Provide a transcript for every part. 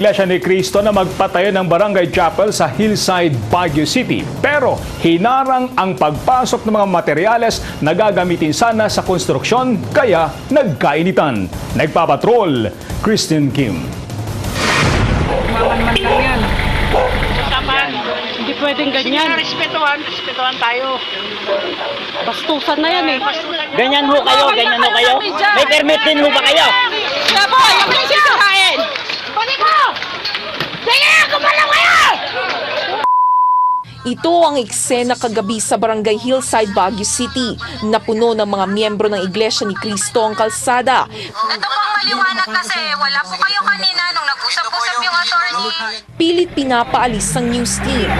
Iglesia ni Cristo na magpatayo ng barangay chapel sa Hillside, Baguio City. Pero hinarang ang pagpasok ng mga materyales na gagamitin sana sa konstruksyon kaya nagkainitan. Nagpapatrol, Christine Kim. Maman lang yan. Taman. Hindi pwedeng ganyan. Respetuhan tayo. Bastusan na yan eh. Ganyan ho kayo, ganyan ho kayo. May permit din ho ba kayo? Sabo, yung kayo sisirain. Pati ko! Sige, kumalaw kayo! Ito ang eksena kagabi sa Barangay Hillside, Baguio City. Napuno ng mga miyembro ng Iglesia ni Cristo ang kalsada. Ito pong maliwanag kasi wala po kayo kanina nung nag-usap-usap yung attorney. Pilit pinapaalis ang news team.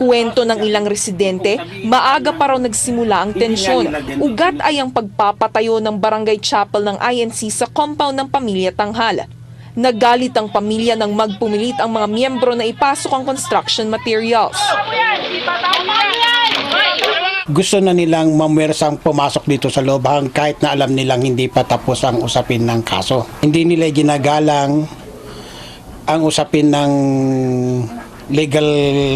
Kuwento ng ilang residente, maaga pa raw nagsimula ang tensyon. Ugat ay ang pagpapatayo ng barangay chapel ng INC sa compound ng pamilya Tanghal. Nagalit ang pamilya nang magpumilit ang mga miyembro na ipasok ang construction materials. Gusto na nilang mamuwersang pumasok dito sa loob kahit na alam nilang hindi pa tapos ang usapin ng kaso. Hindi nila ginagalang ang usapin ng legal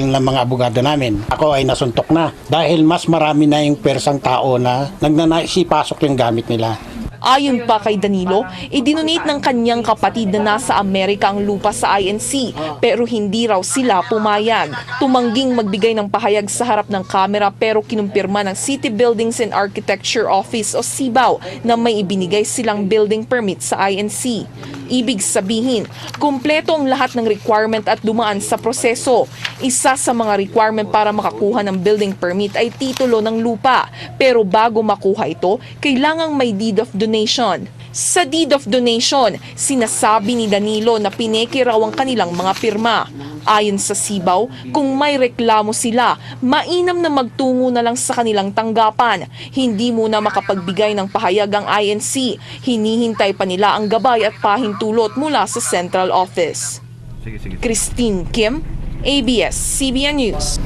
na mga abogado namin. Ako ay nasuntok na dahil mas marami na yung persang tao na nagnanais ipasok yung gamit nila. Ayon pa kay Danilo, idinonate ng kanyang kapatid na nasa Amerika ang lupa sa INC pero hindi raw sila pumayag. Tumangging magbigay ng pahayag sa harap ng kamera pero kinumpirma ng City Buildings and Architecture Office o CBAO na may ibinigay silang building permit sa INC. Ibig sabihin, kumpleto ang lahat ng requirement at dumaan sa proseso. Isa sa mga requirement para makakuha ng building permit ay titulo ng lupa. Pero bago makuha ito, kailangang may deed of donation. Sa deed of donation, sinasabi ni Danilo na pineke raw ang kanilang mga pirma. Ayon sa CBAO, kung may reklamo sila, mainam na magtungo na lang sa kanilang tanggapan. Hindi muna makapagbigay ng pahayag ang INC. Hinihintay pa nila ang gabay at pahintulot mula sa Central Office. Christine Kim, ABS-CBN News.